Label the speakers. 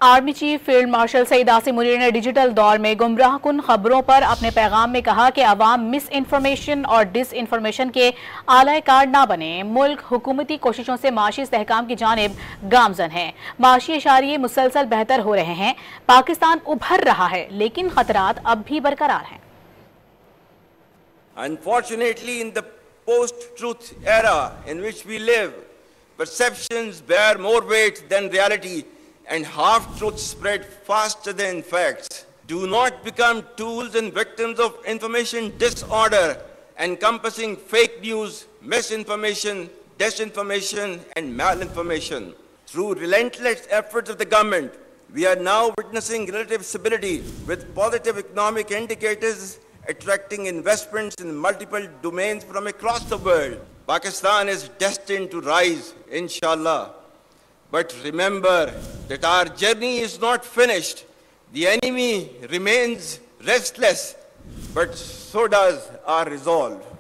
Speaker 1: Army chief field marshal Syed Asim Munir ने digital दौर में गुमराह कुन खबरों पर अपने पैगाम में कहा कि अवाम मिस इन्फॉर्मेशन और डिस इन्फॉर्मेशन के आला कार ना बने। मुल्क हुकूमती कोशिशों से माशी इस्तेहकाम की जानिब गामजन है। माशी इशारिये मुसलसल बेहतर हो रहे हैं। पाकिस्तान उभर रहा है, लेकिन खतरात अब भी बरकरार हैं।
Speaker 2: Unfortunately, in the post-truth era in which we live, perceptions bear more weight than reality, and half-truths spread faster than facts. Do not become tools and victims of information disorder, encompassing fake news, misinformation, disinformation, and malinformation. Through relentless efforts of the government, we are now witnessing relative stability with positive economic indicators attracting investments in multiple domains from across the world. Pakistan is destined to rise, inshallah. But remember that our journey is not finished. The enemy remains restless, but so does our resolve.